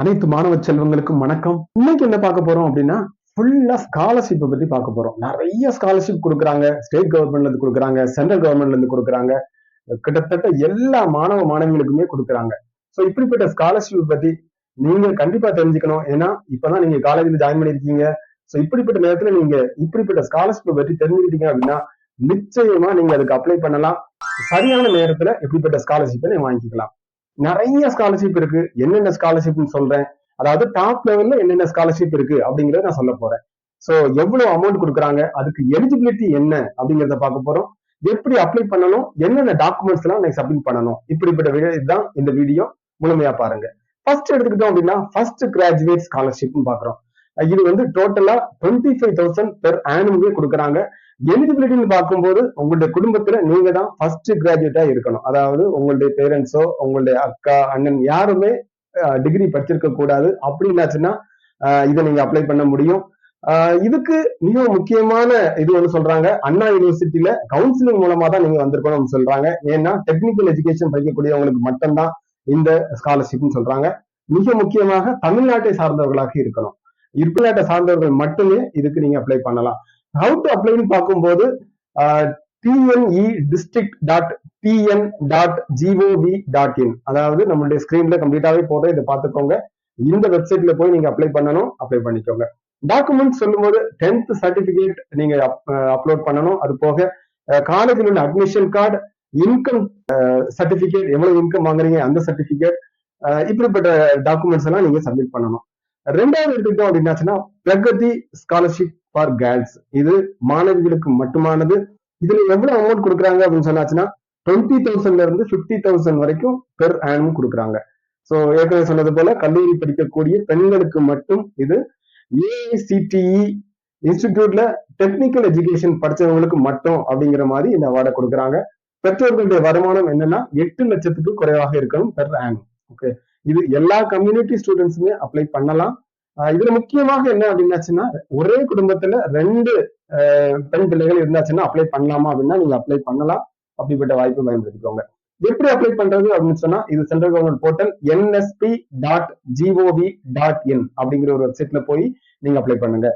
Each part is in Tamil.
அனைத்து மாணவ செல்வங்களுக்கும் வணக்கம். இன்னைக்கு என்ன பார்க்க போறோம் அப்படின்னா ஃபுல்லா ஸ்காலர்ஷிப் பத்தி பார்க்க போறோம். நிறைய ஸ்காலர்ஷிப் கொடுக்குறாங்க. ஸ்டேட் கவர்மெண்ட்ல இருந்து கொடுக்குறாங்க, சென்ட்ரல் கவர்மெண்ட்ல இருந்து கொடுக்குறாங்க. கிட்டத்தட்ட எல்லா மாணவ மாணவிகளுக்குமே கொடுக்குறாங்க. ஸோ இப்படிப்பட்ட ஸ்காலர்ஷிப் பத்தி நீங்க கண்டிப்பா தெரிஞ்சுக்கணும். ஏன்னா இப்பதான் நீங்க காலேஜ்ல ஜாயின் பண்ணிருக்கீங்க. ஸோ இப்படிப்பட்ட நேரத்துல நீங்க இப்படிப்பட்ட ஸ்காலர்ஷிப் பத்தி தெரிஞ்சுக்கிட்டீங்க அப்படின்னா நிச்சயமா நீங்க அதுக்கு அப்ளை பண்ணலாம். சரியான நேரத்துல இப்படிப்பட்ட ஸ்காலர்ஷிப்பை நீங்க வாங்கிக்கலாம். நிறைய ஸ்காலர்ஷிப் இருக்கு. என்னென்ன ஸ்காலர்ஷிப்னு சொல்றேன். அதாவது டாப் லெவல்ல என்னென்ன ஸ்காலர்ஷிப் இருக்கு அப்படிங்கறத நான் சொல்ல போறேன். சோ எவ்வளவு அமௌண்ட் கொடுக்குறாங்க, அதுக்கு எலிஜிபிலிட்டி என்ன அப்படிங்கறத பார்க்க போறோம். எப்படி அப்ளை பண்ணணும், என்னென்ன டாக்குமெண்ட்ஸ் எல்லாம் நீங்க சப்மிட் பண்ணணும், இப்படிப்பட்ட இதுதான் இந்த வீடியோ. முழுமையா பாருங்க. ஃபர்ஸ்ட் எடுத்துக்கிட்டோம் அப்படின்னா ஃபர்ஸ்ட் கிராஜுவேட் ஸ்காலர்ஷிப்னு பாக்குறோம். இது வந்து டோட்டலா 25,000 பெர் ஆனுமே கொடுக்குறாங்க. எலிஜிபிலிட்டின்னு பார்க்கும்போது உங்களுடைய குடும்பத்துல நீங்க தான் ஃபர்ஸ்ட் கிராஜுவேட்டா இருக்கணும். அதாவது உங்களுடைய பேரண்ட்ஸோ உங்களுடைய அக்கா அண்ணன் யாருமே டிகிரி படிச்சிருக்க கூடாது. அப்படின்னாச்சுன்னா இதை நீங்க அப்ளை பண்ண முடியும். இதுக்கு மிக முக்கியமான இது ஒன்று சொல்றாங்க, அண்ணா யூனிவர்சிட்டியில கவுன்சிலிங் மூலமா தான் நீங்க வந்திருக்கணும்னு சொல்றாங்க. ஏன்னா டெக்னிக்கல் எஜுகேஷன் படிக்கக்கூடியவங்களுக்கு மட்டும்தான் இந்த ஸ்காலர்ஷிப்னு சொல்றாங்க. மிக முக்கியமாக தமிழ்நாட்டை சார்ந்தவர்களாக இருக்கணும். தமிழ்நாட்டை சார்ந்தவர்கள் மட்டுமே இதுக்கு நீங்க அப்ளை பண்ணலாம். ஹவு டு அப்ளைன்னு பார்க்கும்போது tnedistrict.tn.gov.in, அதாவது நம்மளுடைய ஸ்கிரீன்ல கம்ப்ளீட்டாவே போதும், இதை பார்த்துக்கோங்க. இந்த வெப்சைட்ல போய் நீங்க அப்ளை பண்ணணும், அப்ளை பண்ணிக்கோங்க. டாக்குமெண்ட் சொல்லும்போது 10th சர்டிபிகேட் நீங்க அப்லோட் பண்ணணும். அது போக காலேஜில் உள்ள அட்மிஷன் கார்டு, இன்கம் சர்டிபிகேட், எவ்வளவு இன்கம் வாங்குறீங்க அந்த சர்டிபிகேட், இப்படிப்பட்ட டாக்குமெண்ட்ஸ் எல்லாம் நீங்க சப்மிட் பண்ணணும். ரெண்டாவது எடுத்துக்கிட்டோம் அப்படின்னாச்சுன்னா பிரகதி ஸ்காலர்ஷிப் ஃபார் கேர்ள்ஸ். இது மாணவிகளுக்கு மட்டுமானது. இதுல எவ்வளவு அமௌண்ட் கொடுக்குறாங்க அப்படின்னு சொன்னாச்சுன்னா 20,000 இருந்து 50,000 வரைக்கும் பெர் ஆனும் கொடுக்குறாங்க. ஸோ ஏற்கனவே சொன்னது போல கல்லூரி படிக்கக்கூடிய பெண்களுக்கு மட்டும் இது. ஏஐசிடிஇ இன்ஸ்டிடியூட்ல டெக்னிக்கல் எஜுகேஷன் படிச்சவங்களுக்கு மட்டும் அப்படிங்கிற மாதிரி இந்த அவார்டை கொடுக்குறாங்க. பெற்றோர்களுடைய வருமானம் என்னன்னா 8 லட்சத்துக்கு குறைவாக இருக்கணும் பெர் ஆனும். ஓகே, இது எல்லா கம்யூனிட்டி ஸ்டூடெண்ட்ஸுமே அப்ளை பண்ணலாம். இதுல முக்கியமாக என்ன அப்படின்னாச்சுன்னா ஒரே குடும்பத்துல 2 பெண் பிள்ளைகள் இருந்தாச்சுன்னா அப்ளை பண்ணலாமா அப்படின்னா நீங்க அப்ளை பண்ணலாம். அப்படிப்பட்ட வாய்ப்பு பயன்படுத்திக்கோங்க. எப்படி அப்ளை பண்றது அப்படின்னு சொன்னா இது சென்ட்ரல் கவர்மெண்ட் போர்ட்டல் nsp.gov.in அப்படிங்கிற ஒரு வெப்சைட்ல போய் நீங்க அப்ளை பண்ணுங்க.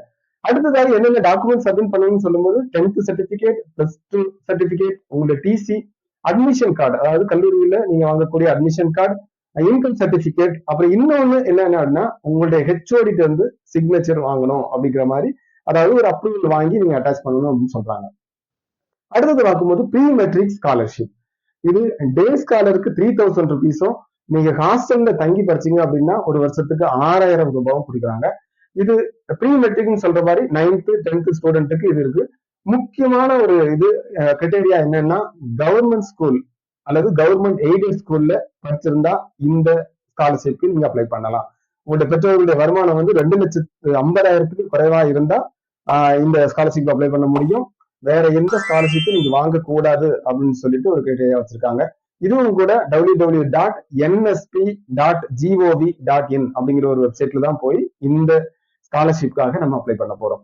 அடுத்ததாக என்னென்ன டாக்குமெண்ட் சப்மிட் பண்ணணும்னு சொல்லும்போது 10th சர்டிபிகேட், +2 சர்டிபிகேட், உங்களுடைய டிசி, அட்மிஷன் கார்டு, அதாவது கல்லூரியில நீங்க வாங்கக்கூடிய அட்மிஷன் கார்டு, இன்கம் சர்டிபிகேட், அப்புறம் இன்னொன்னு என்னன்னா உங்களுடைய ஹெச்ஓடிட்ட இருந்து சிக்னேச்சர் வாங்கணும் அப்படிங்கிற மாதிரி, அதாவது ஒரு அப்ரூவல் வாங்கி நீங்க அட்டாச் பண்ணணும் அப்படின்னு சொல்றாங்க. அடுத்தது பார்க்கும்போது ப்ரீ மெட்ரிக் ஸ்காலர்ஷிப். இது டே ஸ்காலருக்கு 3,000 ருபீஸும், நீங்க ஹாஸ்டல்ல தங்கி படிச்சீங்க அப்படின்னா ஒரு வருஷத்துக்கு 6,000 ரூபாயும் கொடுக்குறாங்க. இது ப்ரீ மெட்ரிக்னு சொல்ற மாதிரி 9th 10th ஸ்டூடெண்ட்டுக்கு இது இருக்கு. முக்கியமான ஒரு இது கிரைட்டீரியா என்னன்னா கவர்மெண்ட் ஸ்கூல் அல்லது கவர்மெண்ட் எய்டட் ஸ்கூல்ல படிச்சிருந்தா இந்த ஸ்காலர்ஷிப்க்கு நீங்க அப்ளை பண்ணலாம். உங்களுடைய பெற்றோர்களுடைய வருமானம் வந்து 2,50,000க்கு குறைவா இருந்தா இந்த ஸ்காலர்ஷிப் அப்ளை பண்ண முடியும். வேற எந்த ஸ்காலர்ஷிப்பும் நீங்க வாங்கக்கூடாது அப்படின்னு சொல்லிட்டு ஒரு கிரைட்டீரியா வச்சிருக்காங்க. இதுவும் கூட www.nsp.gov.in அப்படிங்கிற ஒரு வெப்சைட்ல தான் போய் இந்த ஸ்காலர்ஷிப்காக நம்ம அப்ளை பண்ண போறோம்.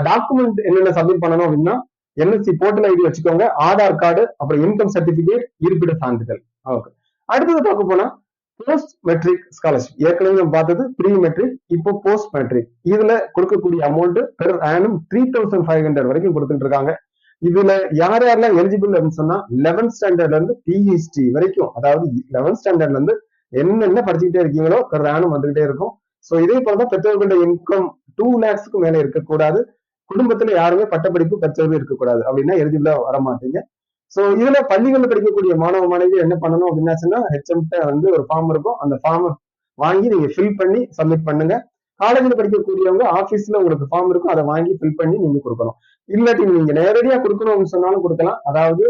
டாக்குமெண்ட் என்னென்ன சப்மிட் பண்ணணும் அப்படின்னா என்எஸ்சி போர்ட்டல் ஐடி வச்சுக்கோங்க, ஆதார் கார்டு, அப்புறம் இன்கம் சர்டிபிகேட், இருப்பிட சான்றிதழ். ஓகே, அடுத்தது பார்க்க போனா போஸ்ட் மெட்ரிக் ஸ்காலர்ஷிப். ஏற்கனவே நம்ம பார்த்தது ப்ரீ மெட்ரிக், இப்போ போஸ்ட் மெட்ரிக். இதுல கொடுக்கக்கூடிய அமௌண்ட் பெர் ஆனும் 3,500 வரைக்கும் கொடுத்துட்டு இருக்காங்க. இதுல யார் யாரெல்லாம் எலிஜிபிள் அப்படின்னு சொன்னா 11th ஸ்டாண்டர்ட்ல இருந்து பிஹெச்டி வரைக்கும், அதாவது 11th ஸ்டாண்டர்ட்ல இருந்து என்னென்ன படிச்சுக்கிட்டே இருக்கீங்களோ பெர் ஆனும் வந்துகிட்டே இருக்கும். ஸோ இதே போலதான் பெற்றோர்களுடைய இன்கம் 2 lakhsக்கு மேல இருக்கக்கூடாது. குடும்பத்துல யாருமே பட்டப்படிப்பு பெற்றவர்கள் இருக்கக்கூடாது. அப்படின்னா எலிஜிபிளா வர மாட்டீங்க. சோ இதுல பள்ளிகள்ல படிக்கக்கூடிய மாணவ மாணவி என்ன பண்ணணும் அப்படின்னாச்சுன்னா ஹெச்எம்கிட்ட வந்து ஒரு ஃபார்ம் இருக்கும். அந்த ஃபார்மை வாங்கி நீங்க ஃபில் பண்ணி சப்மிட் பண்ணுங்க. காலேஜ்ல படிக்கக்கூடியவங்க ஆபீஸ்ல உங்களுக்கு ஃபார்ம் இருக்கும், அதை வாங்கி ஃபில் பண்ணி நீங்க கொடுக்கணும். இல்லாட்டி நீங்க நேரடியா கொடுக்கணும்னு சொன்னாலும் கொடுக்கலாம். அதாவது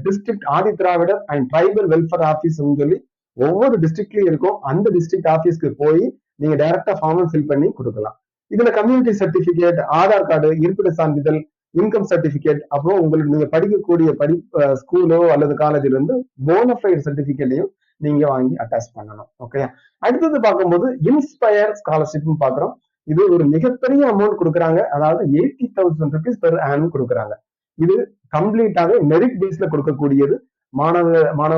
district Adi Dravidar and tribal welfare office சொல்லி ஒவ்வொரு டிஸ்ட்ரிக்ட்லயும் இருக்கும். அந்த டிஸ்ட்ரிக்ட் ஆபீஸ்க்கு போய் நீங்க டைரக்டா ஃபார்மை ஃபில் பண்ணி கொடுக்கலாம். இதுல கம்யூனிட்டி சர்டிபிகேட், ஆதார் கார்டு, இருப்பிட சான்றிதழ், இன்கம் சர்டிபிகேட், அப்புறம் உங்களுக்கு நீங்க படிக்கக்கூடிய ஸ்கூலோ அல்லது காலேஜ்ல இருந்து போனஃபைட் சர்டிபிகேட்டையும் நீங்க வாங்கி அட்டாச் பண்ணணும். ஓகே, அடுத்தது பார்க்கும்போது இன்ஸ்பயர் ஸ்காலர்ஷிப்னு பாக்குறோம். இது ஒரு மிகப்பெரிய அமௌண்ட் கொடுக்குறாங்க. அதாவது 80,000 ருபீஸ் பெர் ஆனும் கொடுக்குறாங்க. இது கம்ப்ளீட்டாக மெரிட் பேஸ்ல கொடுக்கக்கூடியது. மாணவ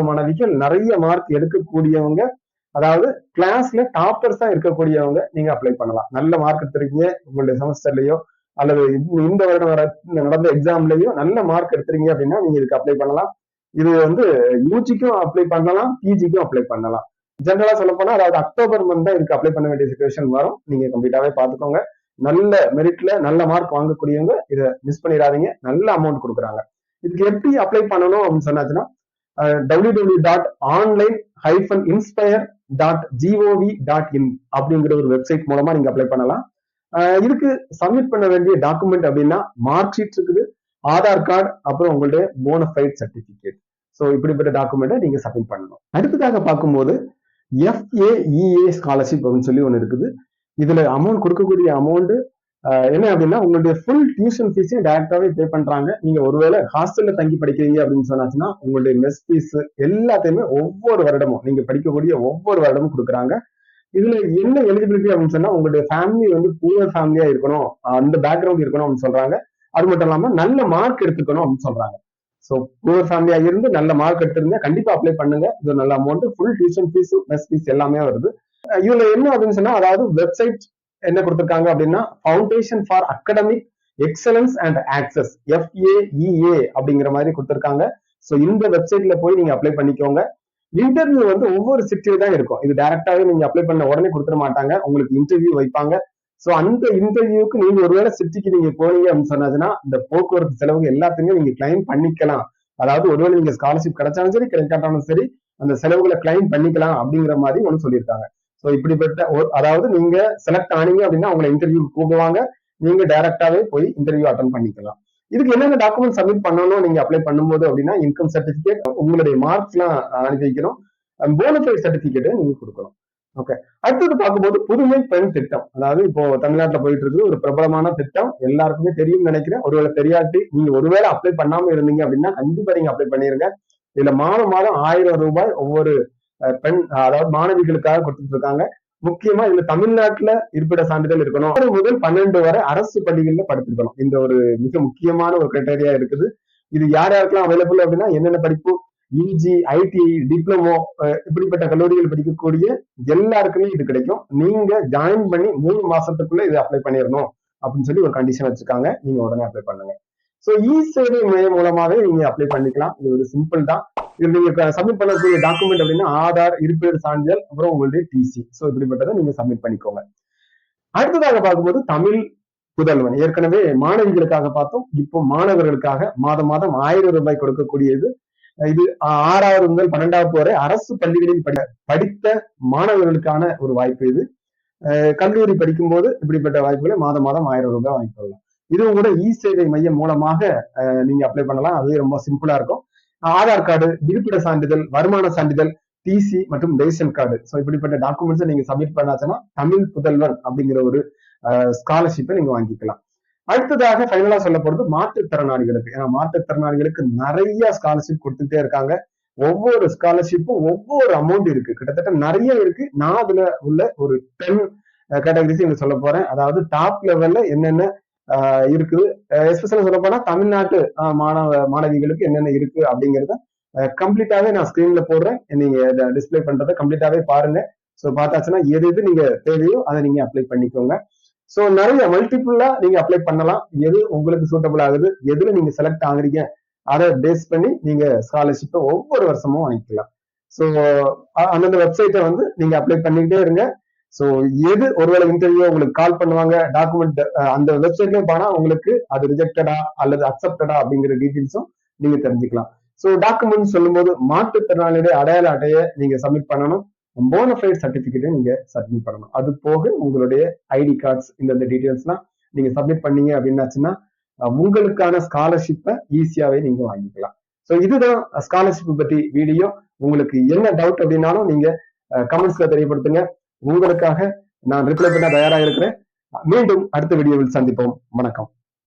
மாணவிகள் நிறைய மார்க் எடுக்கக்கூடியவங்க அதாவது கிளாஸ்ல டாப்பர்ஸா இருக்கக்கூடியவங்க நீங்க அப்ளை பண்ணலாம். நல்ல மார்க் எடுத்திருக்கீங்க உங்களுடைய செமஸ்டர்லயோ அல்லது இந்த வருடம் நடந்த எக்ஸாம்லயோ நல்ல மார்க் எடுத்துறீங்க அப்படின்னா நீங்க இதுக்கு அப்ளை பண்ணலாம். இது வந்து யூஜிக்கும் அப்ளை பண்ணலாம், பிஜிக்கும் அப்ளை பண்ணலாம். ஜென்ரலா சொல்ல போனா அதாவது அக்டோபர் மந்த் தான் இதுக்கு அப்ளை பண்ண வேண்டிய சுச்சுவேஷன் வரும். நீங்க கம்ப்ளீட்டாவே பாத்துக்கோங்க. நல்ல மெரிட்ல நல்ல மார்க் வாங்கக்கூடியவங்க இதை மிஸ் பண்ணிடாதீங்க. நல்ல அமௌண்ட் கொடுக்குறாங்க. இதுக்கு எப்படி அப்ளை பண்ணணும் அப்படின்னு சொன்னாச்சுன்னா www.online-inspire.gov.in அப்படிங்கிற ஒரு வெப்சைட் மூலமா நீங்க அப்ளை பண்ணலாம். இதுக்கு சப்மிட் பண்ண வேண்டிய டாக்குமெண்ட் அப்படின்னா மார்க் ஷீட் இருக்குது, ஆதார் கார்டு, அப்புறம் உங்களுடைய போனஃபைட் சர்டிபிகேட். ஸோ இப்படிப்பட்ட டாக்குமெண்ட்டை நீங்க சப்மிட் பண்ணணும். அடுத்ததாக பார்க்கும்போது FAEA ஸ்காலர்ஷிப் அப்படின்னு சொல்லி ஒன்று இருக்குது. இதுல அமௌண்ட் கொடுக்கக்கூடிய அமௌண்ட் என்ன அப்படின்னா உங்களுடைய ஃபுல் டியூஷன் ஃபீஸையும் டைரக்டாவே பே பண்றாங்க. நீங்க ஒருவேளை ஹாஸ்டல்ல தங்கி படிக்கிறீங்க அப்படின்னு சொன்னாச்சுன்னா உங்களுடைய மெஸ் ஃபீஸ் எல்லாத்தையுமே ஒவ்வொரு வருடமும் நீங்க படிக்கக்கூடிய ஒவ்வொரு வருடமும் கொடுக்குறாங்க. இதுல என்ன எலிஜிபிலிட்டி அப்படின்னு சொன்னா உங்களுடைய ஃபேமிலி வந்து புவர் ஃபேமிலியா இருக்கணும், அந்த பேக்ரவுண்ட் இருக்கணும் அப்படின்னு சொல்றாங்க. அது மட்டும் இல்லாம நல்ல மார்க் எடுத்துக்கணும் அப்படின்னு சொல்றாங்க. ஸோ புவர் ஃபேமிலியா இருந்து நல்ல மார்க் எடுத்திருந்தா கண்டிப்பா அப்ளை பண்ணுங்க. இது நல்ல amount, full tuition fees mess fees எல்லாமே வருது. இதுல என்ன அப்படின்னு சொன்னா அதாவது வெப்சைட் என்ன கொடுத்திருக்காங்க அப்படின்னா foundation for academic excellence and access FAEA அப்படிங்கிற மாதிரி கொடுத்திருக்காங்க. ஸோ இந்த வெப்சைட்ல போய் நீங்க அப்ளை பண்ணிக்கோங்க. இன்டர்வியூ வந்து ஒவ்வொரு சிட்டியில தான் இருக்கும். இது டைரக்டாவே நீங்க அப்ளை பண்ண உடனே கொடுத்துட மாட்டாங்க. உங்களுக்கு இன்டர்வியூ வைப்பாங்க. ஸோ அந்த இன்டர்வியூக்கு நீங்க ஒருவேளை சிட்டிக்கு நீங்க போனீங்க அப்படின்னு சொன்னாச்சுன்னா இந்த போக்குவரத்து செலவு எல்லாத்தையுமே நீங்க கிளைம் பண்ணிக்கலாம். அதாவது ஒருவேளை நீங்க ஸ்காலர்ஷிப் கிடைச்சாலும் சரி கிடைக்காட்டாலும் சரி அந்த செலவுகளை கிளைம் பண்ணிக்கலாம் அப்படிங்கிற மாதிரி ஒன்று சொல்லியிருக்காங்க. ஸோ இப்படிப்பட்ட அதாவது நீங்க செலக்ட் ஆனீங்க அப்படின்னா உங்களை இன்டர்வியூ கூப்பிடுவாங்க. நீங்க டைரக்டாவே போய் இன்டர்வியூ அட்டன் பண்ணிக்கலாம். இதுக்கு என்னென்ன டாக்குமெண்ட் சப்மிட் பண்ணணும் நீங்க அப்ளை பண்ணும்போது அப்படின்னா இன்கம் சர்டிபிகேட், உங்களுடைய மார்க்ஸ் எல்லாம் அனுப்பி வைக்கணும், போனஃபைட் சர்டிபிகேட் நீங்க கொடுக்கணும். ஓகே, அடுத்தது பார்க்கும்போது புதுமை பெண் திட்டம். அதாவது இப்போ தமிழ்நாட்டுல போயிட்டு இருக்கு ஒரு பிரபலமான திட்டம், எல்லாருக்குமே தெரியும் நினைக்கிறேன். ஒருவேளை தெரியாட்டி நீங்க ஒருவேளை அப்ளை பண்ணாம இருந்தீங்க அப்படின்னா கண்டிப்பா நீங்க அப்ளை பண்ணிருங்க. இதுல மாதம் 1000 ரூபாய் ஒவ்வொரு பெண் அதாவது மாணவிகளுக்காக கொடுத்துட்டு இருக்காங்க. முக்கியமா இதுல தமிழ்நாட்டுல இருப்பிட சான்றிதழ் இருக்கணும், 6 முதல் 12 வரை அரசு பள்ளிகள்ல படிச்சிருக்கணும். இந்த ஒரு மிக முக்கியமான ஒரு கிரைட்டேரியா இருக்குது. இது யார் யாருக்கெல்லாம் அவைலபிள் அப்படின்னா என்னென்ன படிப்பு, யூஜி, ஐடி, டிப்ளமோ இப்படிப்பட்ட கல்லூரிகள் படிக்கக்கூடிய எல்லாருக்குமே இது கிடைக்கும். நீங்க ஜாயின் பண்ணி 3 மாசத்துக்குள்ள இது அப்ளை பண்ணிடணும் அப்படின்னு சொல்லி ஒரு கண்டிஷன் வச்சிருக்காங்க. நீங்க உடனே அப்ளை பண்ணுங்க. ஸோ சேவை மையம் மூலமாவே நீங்க அப்ளை பண்ணிக்கலாம். இது ஒரு சிம்பிள் தான். இது நீங்க சப்மிட் பண்ணக்கூடிய டாக்குமெண்ட் அப்படின்னா ஆதார், இருப்பிட சான்றிதழ், அப்புறம் உங்களுடைய டிசி. ஸோ இப்படிப்பட்டதை நீங்க சப்மிட் பண்ணிக்கோங்க. அடுத்ததாக பார்க்கும்போது தமிழ் புதல்வன் ஏற்கனவே மாணவிகளுக்காக பார்த்தோம். இப்போ மாணவர்களுக்காக மாதம் 1000 ரூபாய் கொடுக்கக்கூடியது. இது 6வது முதல் 12வது வரை அரசு பள்ளிகளில் படித்த மாணவர்களுக்கான ஒரு வாய்ப்பு. இது கல்லூரி படிக்கும்போது இப்படிப்பட்ட வாய்ப்புகளை மாதம் 1000 ரூபாய் வாங்கிக்கலாம். இதுவும் கூட சேவை மையம் மூலமாக நீங்க அப்ளை பண்ணலாம். அதுவே ரொம்ப சிம்பிளா இருக்கும். ஆதார் கார்டு, இருப்பிட சான்றிதழ், வருமான சான்றிதழ், டிசி மற்றும் ரேஷன் கார்டு. ஸோ இப்படிப்பட்ட டாக்குமெண்ட்ஸை நீங்க சப்மிட் பண்ணாச்சுன்னா தமிழ் புதல்வன் அப்படிங்கிற ஒரு ஸ்காலர்ஷிப்பை நீங்க வாங்கிக்கலாம். அடுத்ததாக ஃபைனலா சொல்ல போறது மாற்றுத்திறனாளிகளுக்கு. ஏன்னா மாற்றுத்திறனாளிகளுக்கு நிறைய ஸ்காலர்ஷிப் கொடுத்துட்டே இருக்காங்க. ஒவ்வொரு ஸ்காலர்ஷிப்பும் ஒவ்வொரு அமௌண்ட் இருக்கு, கிட்டத்தட்ட நிறைய இருக்கு. நான் அதுல உள்ள ஒரு 10 கேட்டகரிஸ் இங்க சொல்ல போறேன். அதாவது டாப் லெவல்ல என்னென்ன இருக்குது, எஸ்பெஷலா சொல்ல போனா தமிழ்நாட்டு மாணவிகளுக்கு என்னென்ன இருக்கு அப்படிங்கிறத கம்ப்ளீட்டாவே நான் ஸ்கிரீன்ல போடுறேன். நீங்க டிஸ்பிளே பண்றதை கம்ப்ளீட்டாவே பாருங்க. ஸோ பார்த்தாச்சுன்னா எது எது நீங்க தேவையோ அதை நீங்க அப்ளை பண்ணிக்கோங்க. ஸோ நிறைய மல்டிபிளா நீங்க அப்ளை பண்ணலாம். எது உங்களுக்கு சூட்டபிள் ஆகுது, எதுல நீங்க செலக்ட் ஆகுறீங்க அதை பேஸ் பண்ணி நீங்க ஸ்காலர்ஷிப்பை ஒவ்வொரு வருஷமும் வாங்கிக்கலாம். ஸோ அந்தந்த வெப்சைட்டை வந்து நீங்க அப்ளை பண்ணிக்கிட்டே இருங்க. ஸோ எது ஒருவேளை இன்டர்வியூ உங்களுக்கு கால் பண்ணுவாங்க, டாக்குமெண்ட் அந்த வெப்சைட்லயே போனா உங்களுக்கு அது ரிஜெக்டடா அல்லது அக்செப்டடா அப்படிங்கிற டீட்டெயில்ஸும் நீங்க தெரிஞ்சுக்கலாம். ஸோ டாக்குமெண்ட் சொல்லும்போது மாற்றுத்திறனாளியுடைய அடையாள அட்டையை நீங்க சப்மிட் பண்ணணும், போனஃபைட் சர்டிபிகேட்டை நீங்க சப்மிட் பண்ணணும். அது போக உங்களுடைய ஐடி கார்ட்ஸ் இந்த டீட்டெயில்ஸ்லாம் நீங்க சப்மிட் பண்ணீங்க அப்படின்னாச்சுன்னா உங்களுக்கான ஸ்காலர்ஷிப்பை ஈஸியாவே நீங்க வாங்கிக்கலாம். ஸோ இதுதான் ஸ்காலர்ஷிப் பத்தி வீடியோ. உங்களுக்கு என்ன டவுட் அப்படின்னாலும் நீங்க கமெண்ட்ஸ்ல தெரியப்படுத்துங்க. உங்களுக்காக நான் ரிப்ளை பண்ண தயாராக இருக்கிறேன். மீண்டும் அடுத்த வீடியோவில் சந்திப்போம். வணக்கம்.